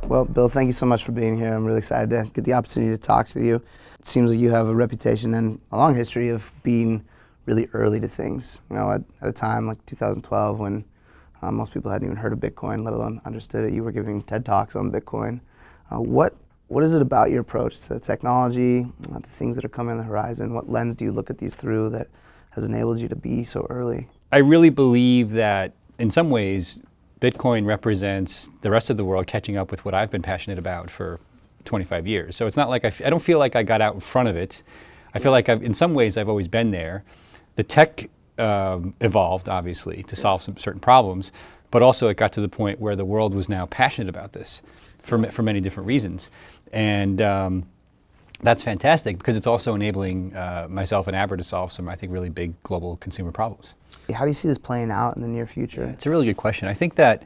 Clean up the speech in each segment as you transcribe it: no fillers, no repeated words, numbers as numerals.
Well, Bill, thank you so much for being here. I'm really excited to get the opportunity to talk to you. It seems like you have a reputation and a long history of being really early to things. You know, at a time like 2012 when most people hadn't even heard of Bitcoin, let alone understood it. You were giving TED Talks on Bitcoin. What is it about your approach to technology, to things that are coming on the horizon? What lens do you look at these through that has enabled you to be so early? I really believe that in some ways, Bitcoin represents the rest of the world catching up with what I've been passionate about for 25 years. So it's not like I don't feel like I got out in front of it. I feel like in some ways I've always been there. The tech evolved, obviously, to solve some certain problems, but also it got to the point where the world was now passionate about this for many different reasons. And that's fantastic because it's also enabling myself and Abra to solve some, I think, really big global consumer problems. How do you see this playing out in the near future? Yeah, it's a really good question. I think that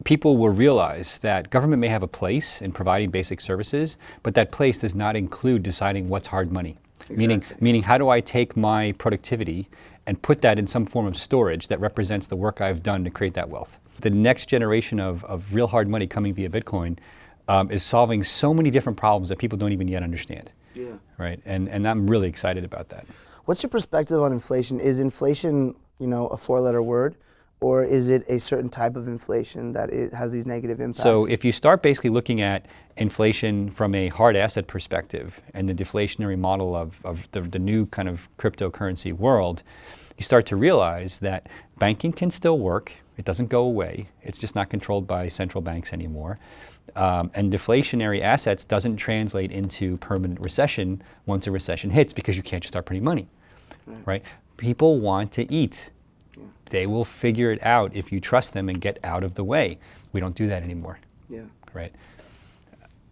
people will realize that government may have a place in providing basic services, but that place does not include deciding what's hard money. Exactly. Meaning how do I take my productivity and put that in some form of storage that represents the work I've done to create that wealth. The next generation of real hard money coming via Bitcoin is solving so many different problems that people don't even yet understand. Yeah. Right? And I'm really excited about that. What's your perspective on inflation? Is inflation, a four-letter word, or is it a certain type of inflation that it has these negative impacts? So if you start basically looking at inflation from a hard asset perspective and the deflationary model of the new kind of cryptocurrency world, you start to realize that banking can still work. It doesn't go away. It's just not controlled by central banks anymore. And deflationary assets doesn't translate into permanent recession once a recession hits because you can't just start printing money, right? People want to eat. Yeah. They will figure it out if you trust them and get out of the way. We don't do that anymore, right?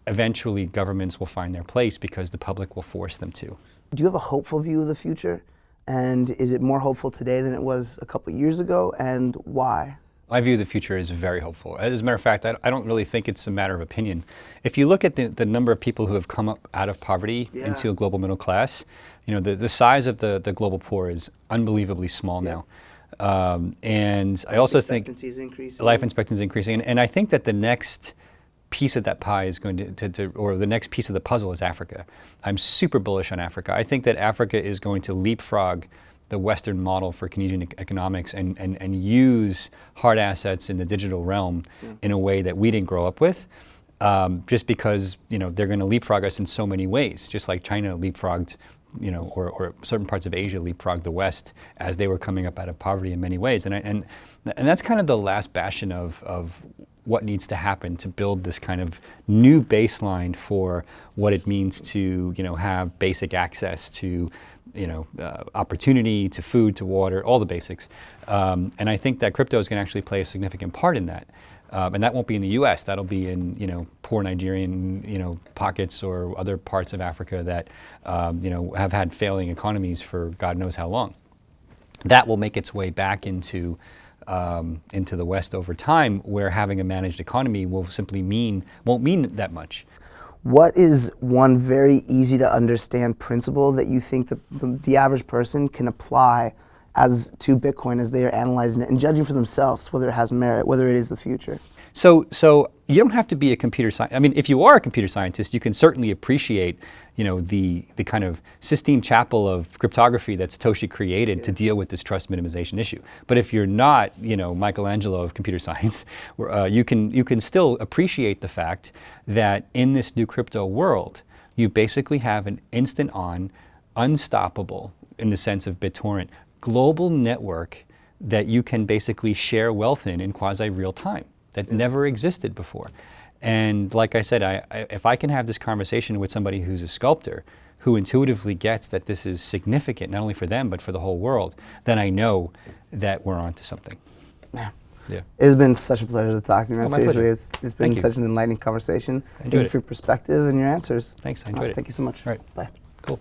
Eventually, governments will find their place because the public will force them to. Do you have a hopeful view of the future? And is it more hopeful today than it was a couple of years ago, and why? I view the future as very hopeful. As a matter of fact, I don't really think it's a matter of opinion. If you look at the number of people who have come up out of poverty into a global middle class, the size of the global poor is unbelievably small now. And I also think life expectancy is increasing. And I think that the next piece of that pie is going or the next piece of the puzzle is Africa. I'm super bullish on Africa. I think that Africa is going to leapfrog the Western model for Keynesian economics and use hard assets in the digital realm in a way that we didn't grow up with, just because they're going to leapfrog us in so many ways, just like China leapfrogged, or certain parts of Asia leapfrogged the West as they were coming up out of poverty in many ways. And that's kind of the last bastion of what needs to happen to build this kind of new baseline for what it means to have basic access to opportunity, to food, to water, all the basics. And I think that crypto is going to actually play a significant part in that. And that won't be in the US, that'll be in poor Nigerian pockets or other parts of Africa that have had failing economies for God knows how long. That will make its way back into the West over time, where having a managed economy will simply won't mean that much. What is one very easy to understand principle that you think the average person can apply to Bitcoin as they are analyzing it and judging for themselves whether it has merit, whether it is the future? So you don't have to be a computer scientist. I mean, if you are a computer scientist, you can certainly appreciate the kind of Sistine Chapel of cryptography that Satoshi created to deal with this trust minimization issue. But if you're not, Michelangelo of computer science, you can still appreciate the fact that in this new crypto world, you basically have an instant-on, unstoppable, in the sense of BitTorrent, global network that you can basically share wealth in quasi-real time that never existed before. And like I said, if I can have this conversation with somebody who's a sculptor, who intuitively gets that this is significant, not only for them, but for the whole world, then I know that we're onto something. Yeah. Yeah. It has been such a pleasure to talk to you, man. Seriously, pleasure. It's been such an enlightening conversation. Thank you for your perspective and your answers. Thanks, I enjoyed it. Thank you so much. All right. Bye. Cool.